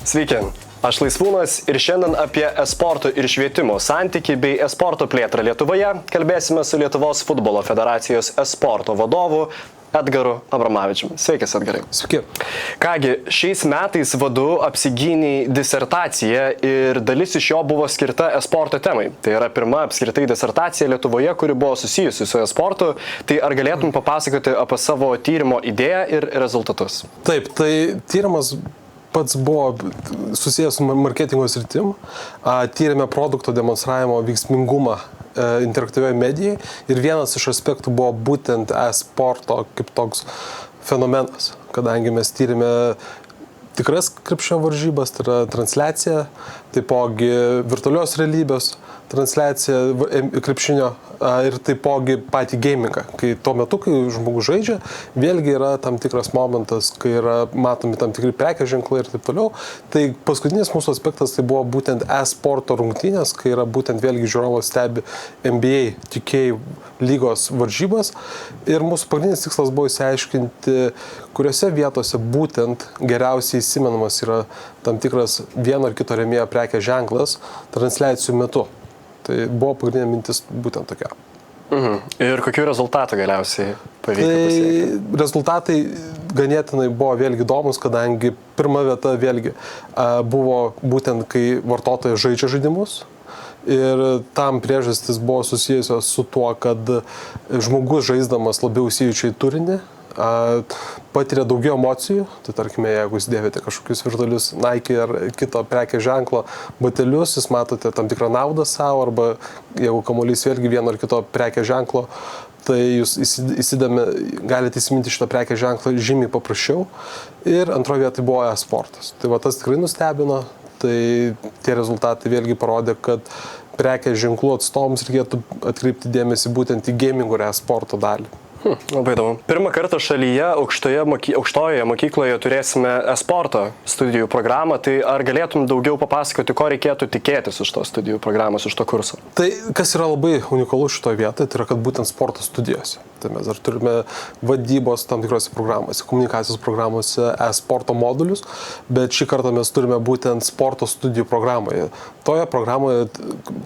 Sveiki, aš Laisvūnas ir šiandien apie e-sporto ir švietimo santykį bei e-sporto plėtrą Lietuvoje kalbėsime su Lietuvos futbolo federacijos e-sporto vadovu Edgaru Abramavičiumi. Sveikas, Edgarai. Sveiki. Kągi, šiais metais vadu apsigyniai disertaciją ir dalis iš jo buvo skirta e-sporto temai. Tai yra pirma apskritai disertacija Lietuvoje, kuri buvo susijusi su e-sportu. Tai ar galėtum papasakoti apie savo tyrimo idėją ir rezultatus? Taip, tai tyrimas pats buvo susijęs su marketingo sritim. Tyrėme produkto demonstravimo veiksmingumą interaktyvioje medijai ir vienas iš aspektų buvo būtent e-sporto kaip toks fenomenas, kadangi mes tyrėme tikras krepšinio varžybas, tai yra transliacija, taipogi virtualios realybės transliacija krepšinio ir taipogi patį gamingą. Kai tuo metu, kai žmogus žaidžia, vėlgi yra tam tikras momentas, kai yra matomi tam tikri prekės ženklai ir taip toliau. Tai paskutinis mūsų aspektas tai buvo būtent e-sporto rungtynės, kai yra būtent vėlgi žiūrovas stebi NBA, 2K lygos varžybas. Ir mūsų pagrindinis tikslas buvo išsiaiškinti, kuriuose vietose būtent geriausiai įsimenamas yra tam tikras vieno ar kito rėmėjo prekės ženklas transliacijų metu. Tai buvo pagrindinė mintis būtent tokia. Ir kokių rezultatų galiausiai pavyko pasiekti? Tai rezultatai ganėtinai buvo vėlgi įdomus, kadangi pirma vieta vėlgi buvo būtent, kai vartotojai žaidžia žaidimus. Ir tam priežastis buvo susijusios su tuo, kad žmogus žaisdamas labiau įsijaučia į turinį, patiria daugiau emocijų. Tai tarkime, jeigu jūs dėvite kažkokius virtualius Nike ar kito prekės ženklo batelius, jūs matote tam tikrą naudą savo, arba jeigu kamuolys vėlgi vieno ar kito prekės ženklo, tai jūs galite įsiminti šitą prekės ženklą žymiai paprasčiau. Ir antroje vietoje buvo e-sportas. Tai va tas tikrai nustebino. Tai tie rezultatai vėlgi parodė, kad prekės ženklų atstovams reikėtų atkreipti dėmesį būtent į gamingo ir e-sporto dalį. Labai įdomu. Pirmą kartą šalyje aukštojoje mokykloje turėsime e-sporto studijų programą. Tai ar galėtum daugiau papasakoti, ko reikėtų tikėtis iš tos studijų programos, iš to kurso? Tai kas yra labai unikalu šitoje vietoje, tai yra, kad būtent sporto studijose. Tai mes dar turime vadybos tam tikrose programose, komunikacijos programose, e-sporto modulius, bet šį kartą mes turime būtent sporto studijų programoje. Toje programoje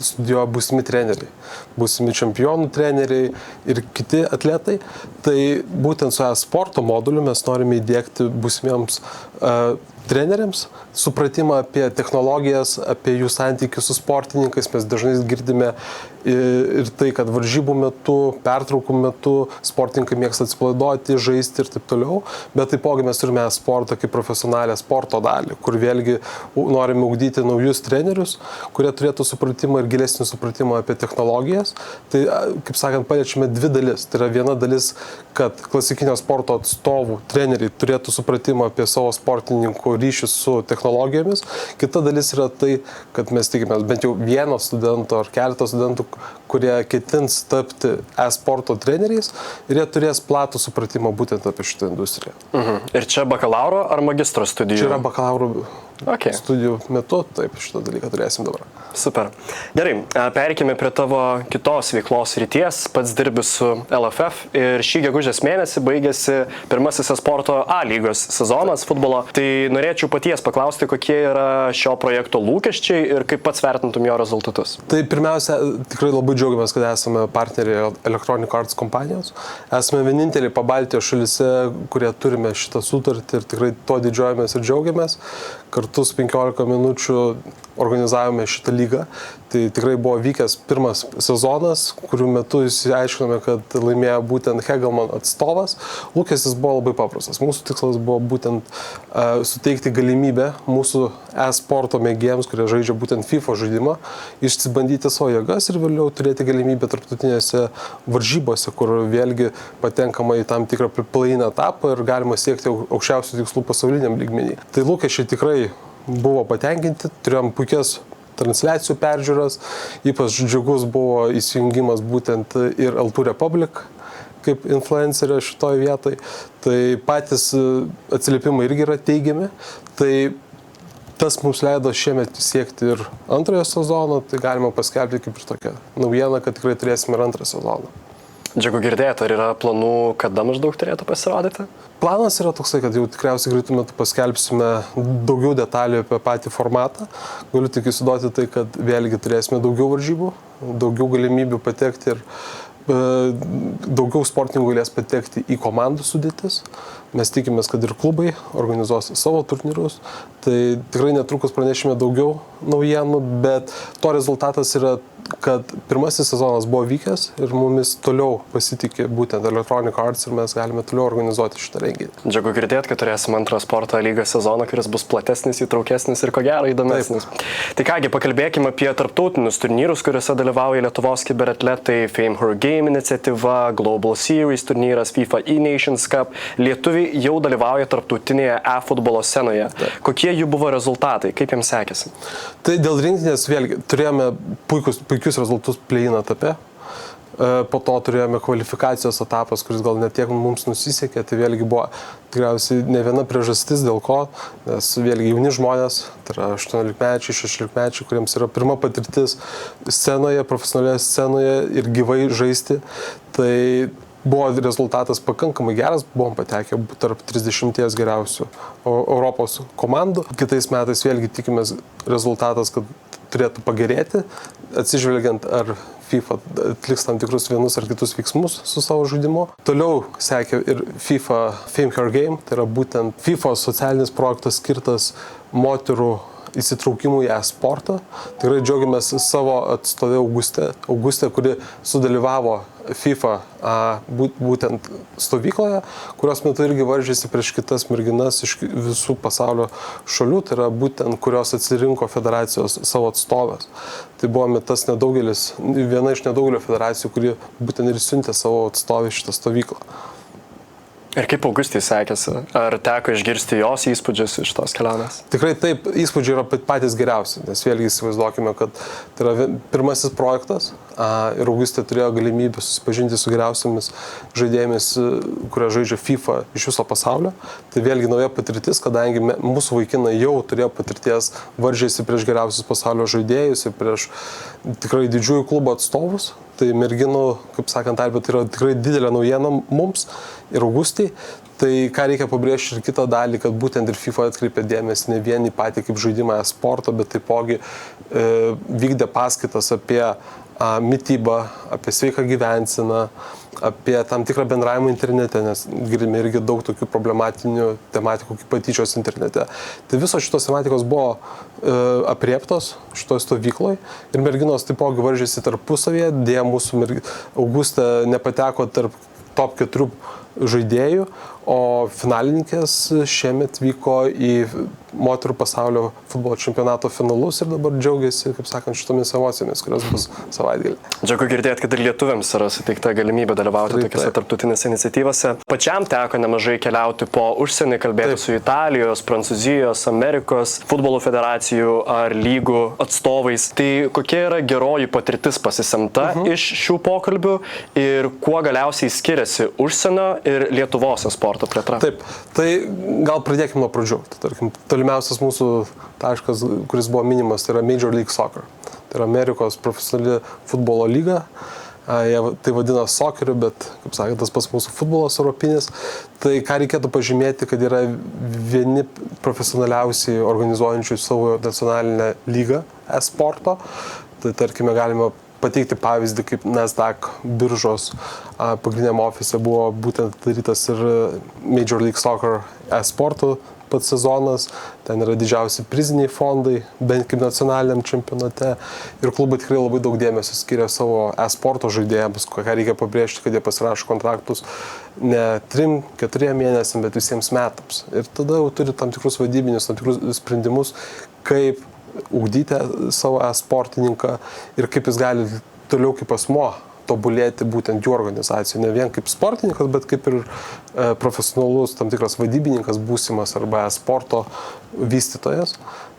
studijuoja būsimi treneriai, būsimi čempionų treneriai ir kiti atletai. Tai būtent su e-sporto moduliu mes norime įdiegti būsimiems treneriams supratimą apie technologijas, apie jų santykius su sportininkais. Mes dažnai girdime ir tai, kad varžybų metu, pertraukų metu sportininkai mėgsta atsipalaiduoti, žaisti ir taip toliau. Bet taipogi mes turime sportą kaip profesionalią sporto dalį, kur vėlgi norime ugdyti naujus trenerius, kurie turėtų supratimą ir gilesnį supratimą apie technologijas. Tai, kaip sakant, paliečiame dvi dalis. Tai yra viena dalis, kad klasikinio sporto atstovų treneriai turėtų supratimą apie savo sportininkų ryšius su technologijomis. Kita dalis yra tai, kad mes tikimės bent jau vieno studento ar keletą studentų, kurie ketins tapti e-sporto treneriais ir jie turės platų supratimą būtent apie šitą industriją. Ir čia bakalauro ar magistro studijų? Čia yra bakalauro studijų metu, taip, šitą dalyką turėsim dabar. Super. Gerai, perkime prie tavo kitos veiklos ryties. Pats dirbi su LFF ir šį gegužės mėnesį baigėsi pirmasis e-sporto A lygos sezonas futbolo. Tai norėčiau paties paklausti, kokie yra šio projekto lūkesčiai ir kaip pats vertintum jo rezultatus. Tai pirmiausia, tikrai labai džiaugiamės, kad esame partneriai Electronic Arts kompanijos. Esame vieninteliai Pabaltijos šalyse, kurie turime šitą sutartį ir tikrai to didžiuojamės ir džiaugiamės. Kartu su 15 minučių organizavome šitą lygą. Tai tikrai buvo vykęs pirmas sezonas, kurių metu išsiaiškinome, kad laimėjo būtent Hegelman atstovas. Lūkestis buvo labai paprastas. Mūsų tikslas buvo būtent suteikti galimybę mūsų e-sporto mėgėjams, kurie žaidžia būtent FIFA žaidimą, išsibandyti savo jėgas ir vėliau turėti galimybę tarptautinėse varžybose, kur vėlgi patenkama į tam tikrą play-in etapą ir galima siekti aukščiausių tikslų pasauliniam lygmenį. Tai lūkesčiai tikrai buvo patenkinti, turėjom puikias transliacijų peržiūras, ypač džiugus buvo įsijungimas būtent ir Altų Republic kaip influencerio šitoje vietoje. Tai patys atsiliepimai irgi yra teigiami. Tai tas mums leido šiemet siekti ir antrojo sezono, tai galima paskelbti kaip ir tokią naujieną, kad tikrai turėsime ir antrą sezoną. Džiugu girdėti, ar yra planų, kada maždaug turėtų pasirodyti? Planas yra toksai, kad jau tikriausiai greitų metų paskelbsime daugiau detalių apie patį formatą. Galiu tik įsiduoti tai, kad vėlgi turėsime daugiau varžybų, daugiau galimybių patekti ir daugiau sportininkų galės patekti į komandų sudėtis. Mes tikimės, kad ir klubai organizuos savo turnyrus. Tai tikrai netrukus pranešime daugiau naujienų, bet to rezultatas yra, kad pirmasis sezonas buvo vykęs ir mumis toliau pasitikė būtent Electronic Arts ir mes galime toliau organizuoti šitą renginį. Džiugu girdėti, kad turėsim antrą sporto lygos sezoną, kuris bus platesnis, įtraukesnis ir ko gero įdomesnis. Taip. Tai kągi, pakalbėkime apie tarptautinius turnyrus, kuriuose dalyvauja Lietuvos kiberatletai, Fame Her Game iniciatyva, Global Series turnyras, FIFA E-Nations Cup. Lietuviai jau dalyvauja tarptautinėje e-futbolo scenoje. Taip. Kokie jų buvo rezultatai? Kaip jiems sekėsi? Tai dėl rinktinės vėlgi turėjome puikius rezultatus play-in etape. Po to turėjome kvalifikacijos etapas, kuris gal net tiek mums nusisekė. Tai vėlgi buvo tikriausiai ne viena priežastis dėl ko, nes vėlgi jauni žmonės, tai yra 18-mečiai, 16-mečiai, kuriems yra pirma patirtis scenoje, profesionalioje scenoje ir gyvai žaisti. Tai buvo rezultatas pakankamai geras, buvom patekę tarp 30 geriausių Europos komandų. Kitais metais vėlgi tikimės rezultatas, kad turėtų pagerėti, atsižvelgiant ar FIFA atliks tam tikrus vienus ar kitus veiksmus su savo žaidimu. Toliau sekė ir FIFA Fame Her Game, tai yra būtent FIFA socialinis projektas skirtas moterų įsitraukimui į e-sportą. Tikrai džiaugiamės savo atstovę Augustę, kuri sudalyvavo FIFA būtent stovykloje, kurios metu irgi varžėsi prieš kitas merginas iš visų pasaulio šalių, tai yra būtent kurios atsirinko federacijos savo atstovės. Tai buvome tas nedaugelis, viena iš nedaugelio federacijų, kuri būtent ir siuntė savo atstovę šitą stovyklą. Ir kaip Augustai sekėsi? Ar teko išgirsti jos įspūdžius iš tos kelionės? Tikrai taip, įspūdžiai yra patys geriausi, nes vėlgi įsivaizduokime, kad tai yra pirmasis projektas ir Augustė turėjo galimybę susipažinti su geriausiamis žaidėjėmis, kurie žaidžia FIFA iš viso pasaulio. Tai vėlgi nauja patirtis, kadangi mūsų vaikinai jau turėjo patirties, varžėsi prieš geriausius pasaulio žaidėjus ir prieš tikrai didžiųjų klubo atstovus. Tai merginų, kaip sakant, tai yra tikrai didelė naujiena mums ir Augustai. Tai ką reikia pabrėžti ir kitą dalį, kad būtent ir FIFA atkreipė dėmesį ne vien į patį kaip žaidimą sporto, bet taipogi vykdė paskaitas apie mitybą, apie sveiką gyvenseną, apie tam tikrą bendravimą internete, nes girdime irgi daug tokių problematinių tematikų kaip patyčios internete. Tai visos šitos tematikos buvo apriektos šitoje stovykloje ir merginos taipogi varžėsi tarpusavėje, dėja mūsų Augustė nepateko tarp top 4 žaidėjų, o finalininkės šiemet vyko į moterų pasaulio futbolo čempionato finalus ir dabar džiaugiasi, kaip sakant, šitomis emocijomis, kurios bus savaitgalį. Džiaugiu girdėti, kad ir lietuviams yra suteikta galimybė dalyvauti tokiose tarptautinėse iniciatyvose. Pačiam teko nemažai keliauti po užsienį, kalbėti su Italijos, Prancūzijos, Amerikos futbolo federacijų ar lygų atstovais. Tai kokia yra geroji patirtis pasisemta iš šių pokalbių ir kuo galiausiai skiriasi užsienio ir Lietuvos sporto plėtra? Taip, tai gal pradėkime nuo pradžių. Tai, tarkim, tolimiausias mūsų taškas, kuris buvo minimas, tai yra Major League Soccer. Tai yra Amerikos profesionali futbolo lyga. Jie tai vadina sokeriu, bet, kaip sakė, tas pats mūsų futbolas europinis. Tai ką reikėtų pažymėti, kad yra vieni profesionaliausiai organizuojančių savo nacionalinę lygą e-sporto. Tai tarkime, galime pateikti pavyzdį, kaip Nasdaq biržos pagrindiniam ofise buvo būtent darytas ir Major League Soccer e-sporto pats sezonas. Ten yra didžiausi priziniai fondai, bent kaip nacionaliniam čempionate. Ir klubai tikrai labai daug dėmesio skiria savo e-sporto žaidėjams, ką reikia pabrėžti, kad jie pasirašo kontraktus ne 3-4 mėnesiams, bet visiems metams. Ir tada jau turi tam tikrus vadybinius, tam tikrus sprendimus, kaip ugdyti savo e-sportininką ir kaip jis gali toliau kaip asmuo tobulėti būtent jų organizacijų. Ne vien kaip sportininkas, bet kaip ir profesionalus tam tikras vadybininkas būsimas arba e-sporto vystytojas.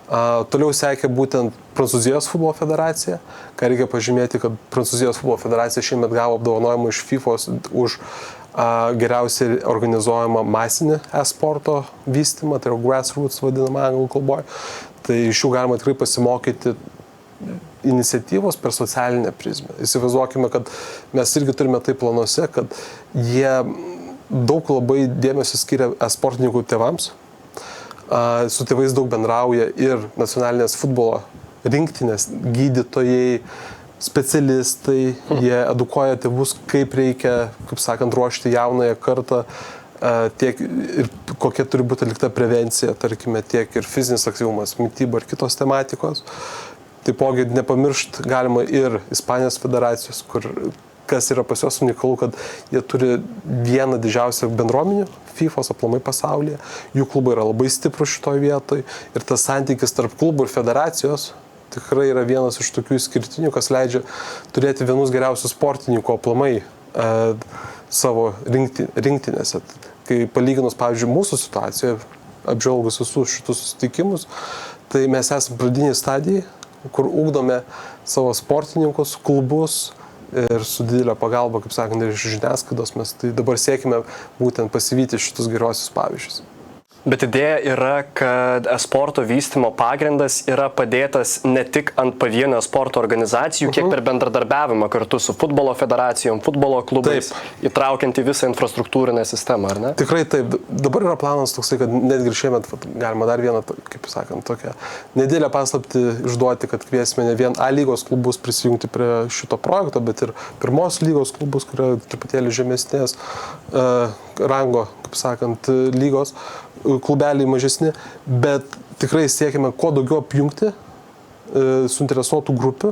Toliau sekė būtent Prancūzijos futbolo federacija. Ką reikia pažymėti, kad Prancūzijos futbolo federacija šiemet gavo apdovanojimą iš FIFOS už geriausiai organizuojamą masinį e-sporto vystymą, tai yra grassroots vadinama anglų kalboje. Tai iš jų galima tikrai pasimokyti iniciatyvos per socialinę prizmę. Įsivaizduokime, kad mes irgi turime tai planuose, kad jie daug labai dėmesio skiria sportininkų tėvams, su tėvais daug bendrauja ir nacionalinės futbolo rinktinės gydytojai, specialistai, jie edukuoja tėvus, kaip reikia, kaip sakant, ruošti jaunąją kartą, tiek ir kokia turi būti atlikta prevencija, tarkime, tiek ir fizinis aktyvumas, mityba ir kitos tematikos. Taipogi nepamiršt galima ir Ispanijos federacijos, kas yra pas juos unikalu, kad jie turi vieną didžiausią bendruomenių FIFOS aplamai pasaulyje, jų klubai yra labai stiprus šitoje vietoje ir tas santykis tarp klubų ir federacijos tikrai yra vienas iš tokių išskirtinių, kas leidžia turėti vienus geriausių sportininkų aplamai savo rinktinėse. Kai palyginus, pavyzdžiui, mūsų situacijoje, apžvelgus visus šitus susitikimus, tai mes esame pradinėje stadijoje, kur ugdome savo sportininkus, klubus ir su didelio pagalba, kaip sakant, iš žiniasklaidos mes tai dabar siekime būtent pasivyti šitus geriausius pavyzdžius. Bet idėja yra, kad esporto vystymo pagrindas yra padėtas ne tik ant pavienio sporto organizacijų, kiek per bendradarbiavimą kartu su futbolo federacijom, futbolo klubais, įtraukiant į visą infrastruktūrinę sistemą, ar ne? Tikrai taip. Dabar yra planas toksai, kad netgi šiemet galima dar vieną, kaip sakant, tokią nedėlę paslaptį išduoti, kad kviesime ne vien A lygos klubus prisijungti prie šito projekto, bet ir pirmos lygos klubus, kurie truputėlį žemesnės rango, kaip sakant, lygos klubeliai mažesni, bet tikrai siekime kuo daugiau apjungti suinteresuotų grupių,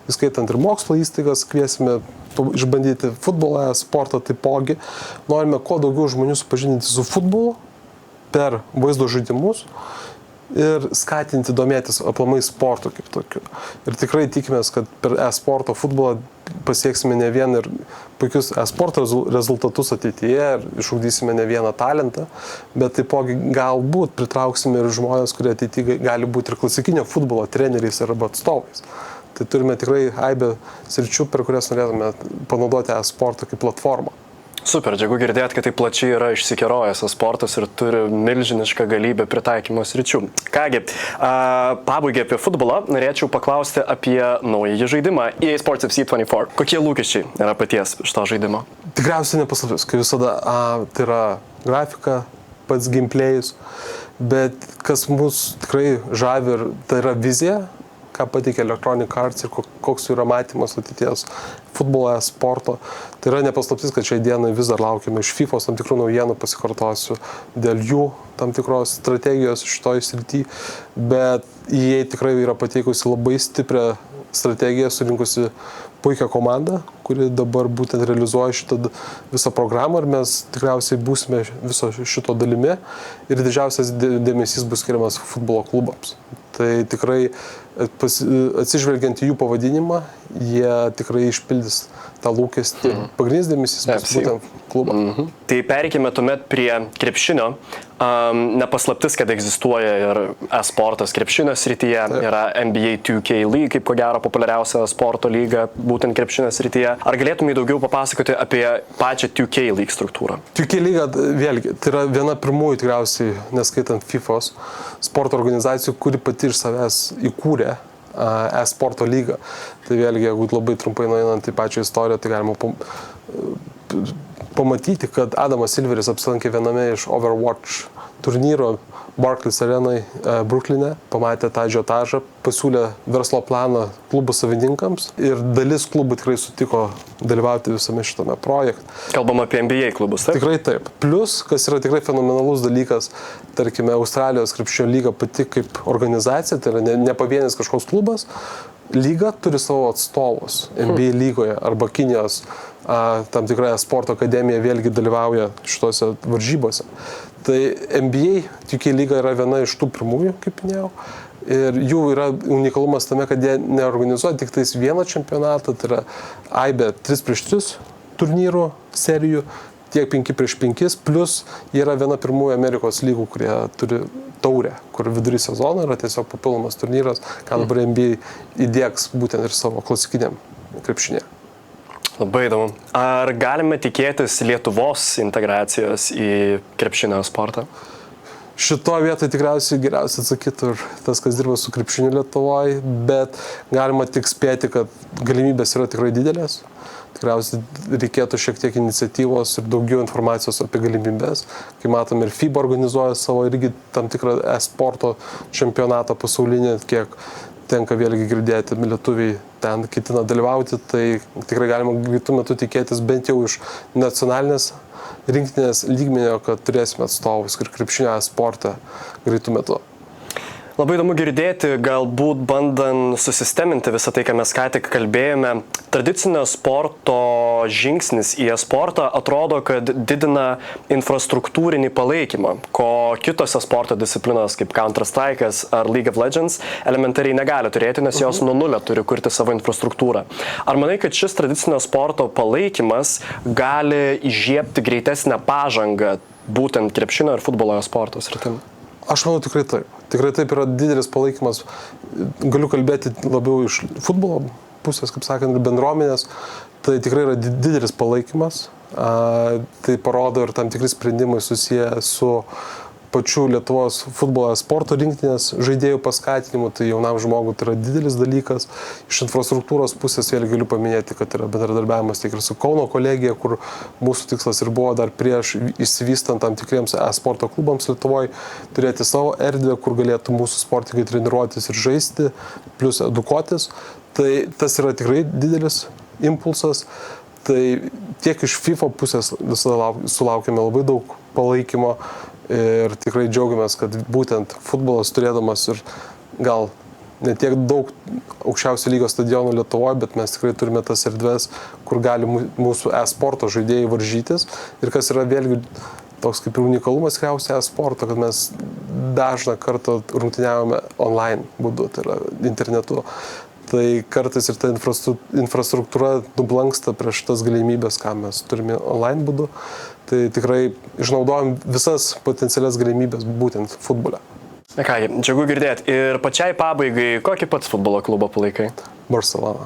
įskaitant ir mokslo įstaigas, kviesime išbandyti futbolą, sportą taipogi. Norime kuo daugiau žmonių supažindinti su futbolu per vaizdo žaidimus ir skatinti domėtis aplamai sportu kaip tokiu. Ir tikrai tikimės, kad per e-sporto futbolą pasieksime ne vien ir puikius e-sporto rezultatus ateityje ir išugdysime ne vieną talentą, bet taipogi galbūt pritrauksime ir žmonės, kurie ateityje gali būti ir klasikinio futbolo treneriais arba atstovais. Tai turime tikrai aibę sričių, per kurias norėtume panaudoti e-sportą kaip platformą. Super, džiugu girdėti, kad tai plačiai yra išsikerojęs sportas ir turi milžinišką galybę pritaikymo sričių. Kągi, pabaigai apie futbolą, norėčiau paklausti apie naująjį žaidimą EA Sports FC 24. Kokie lūkesčiai yra paties šito žaidimo? Tikriausiai nepaslaptis, kai visada tai yra grafika, pats gameplayus, bet kas mus tikrai žavi ir tai yra vizija, ką pateikia Electronic Arts ir koks yra matymas ateities futbolo, sporto. Tai yra nepaslaptis, kad šiai dienai vis dar laukiame iš FIFOS tam tikrų naujienų, pasikartosiu, dėl jų tam tikros strategijos šitoj srity, bet jie tikrai yra pateikusi labai stiprią strategiją, surinkusi puikią komandą, kuri dabar būtent realizuoja šitą visą programą ir mes tikriausiai būsime viso šito dalimi ir didžiausias dėmesys bus skiriamas futbolo klubams. Tai tikrai atsižvelgiant į jų pavadinimą, jie tikrai išpildys tą lūkestį. Pagrindinis dėmesys bus būtent klubą. Tai pereikime tuomet prie krepšinio. Nepaslaptis, kad egzistuoja ir e-sportas krepšinio srityje, yra NBA 2K League, kaip ko gero populiariausia sporto lyga būtent krepšinio srityje. Ar galėtumai daugiau papasakoti apie pačią 2K League struktūrą? 2K lyga, vėlgi, tai yra viena pirmųjų tikriausiai, neskaitant FIFOS, sporto organizacijų, kuri pati iš savęs įkūrė e-sporto lygą. Tai vėlgi, jeigu labai trumpai nueinant į pačią istoriją, tai galima pamatyti, kad Adamas Silveris apsilankė viename iš Overwatch turnyro Barclays arenai Brukline, pamatė tą ažiotažą, pasiūlė verslo planą klubų savininkams ir dalis klubų tikrai sutiko dalyvauti visame šitame projekte. Kalbam apie NBA klubus, taip? Tikrai taip. Plus, kas yra tikrai fenomenalus dalykas, tarkime, Australijos krepšinio lyga pati kaip organizacija, tai yra ne pavienis kažkoks klubas, lyga turi savo atstovus NBA lygoje arba Kinijos tam tikra sporto akademija vėlgi dalyvauja šitose varžybose. Tai NBA 2K lyga yra viena iš tų pirmųjų, kaip minėjau, ir jų yra unikalumas tame, kad jie neorganizuoja tik tais vieną čempionatą, tai yra aibė 3x3 turnyrų serijų, tiek 5x5, plus jie yra viena pirmųjų Amerikos lygų, kurie turi taurę, kur vidury sezono yra tiesiog papildomas turnyras, ką dabar NBA įdiegs būtent ir savo klasikiniam krepšinėje. Labai įdomu. Ar galime tikėtis Lietuvos integracijos į krepšinio sportą? Šito vietoje tikriausiai geriausiai atsakytų ir tas, kas dirba su krepšiniu Lietuvoje, bet galima tik spėti, kad galimybės yra tikrai didelės. Tikriausiai reikėtų šiek tiek iniciatyvos ir daugiau informacijos apie galimybės. Kai matom, ir FIBA organizuoja savo irgi tam tikrą e-sporto čempionatą pasaulinį, kiek tenka vėlgi girdėti, lietuviai ten ketina dalyvauti, tai tikrai galima greitų metų tikėtis bent jau iš nacionalinės rinktinės lygmenio, kad turėsime atstovus ir krepšinio sportą greitų metų. Labai įdomu girdėti, galbūt bandant susisteminti visą tai, ką mes ką tik kalbėjome. Tradicinio sporto žingsnis į e-sportą atrodo, kad didina infrastruktūrinį palaikymą, ko kitose sporto disciplinos kaip Counter-Strike'as ar League of Legends elementariai negali turėti, nes jos nuo nulio turi kurti savo infrastruktūrą. Ar manai, kad šis tradicinio sporto palaikymas gali įžiebti greitesnę pažangą būtent krepšinio ir futbolo sporto sritim? Aš manau tikrai taip. Tikrai taip yra didelis palaikymas. Galiu kalbėti labiau iš futbolo pusės, kaip sakant, ir bendruomenės. Tai tikrai yra didelis palaikymas. Tai parodo ir tam tikri sprendimai susiję su pačių Lietuvos futbolo sporto rinktinės žaidėjų paskatinimu. Tai jaunam žmogui tai yra didelis dalykas. Iš infrastruktūros pusės vėl galiu paminėti, kad yra bendradarbiavimas tiek ir su Kauno kolegija, kur mūsų tikslas ir buvo dar prieš įsivystant tam tikriems e-sporto klubams Lietuvoje turėti savo erdvę, kur galėtų mūsų sportininkai treniruotis ir žaisti, plus edukuotis. Tai tas yra tikrai didelis impulsas. Tai tiek iš FIFA pusės visada sulaukėme labai daug palaikymo. Ir tikrai džiaugiamės, kad būtent futbolas turėdamas ir gal ne tiek daug aukščiausio lygio stadionų Lietuvoje, bet mes tikrai turime tas erdves, kur gali mūsų e-sporto žaidėjai varžytis. Ir kas yra vėlgi toks kaip ir unikalumas tikriausiai e-sporto, kad mes dažną kartą rungtyniavome online būdu, tai yra internetu. Tai kartais ir ta infrastruktūra nublanksta prieš tas galimybės, ką mes turime online būdu. Tai tikrai išnaudojam visas potencialias galimybės būtent futbole. Na kągi, džiugu girdėti. Ir pačiai pabaigai, kokį pats futbolo klubą palaikai? Barcelona.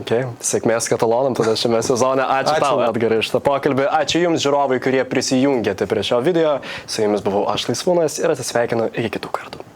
Okay. Sėkmės katalonam tada šiame sezone. Ačiū tau, Edgarai, iš tą pokalbį. Ačiū jums, žiūrovai, kurie prisijungėte prie šio video. Su jumis buvau aš, Laisvūnas, ir atsisveikinu iki kitų kartų.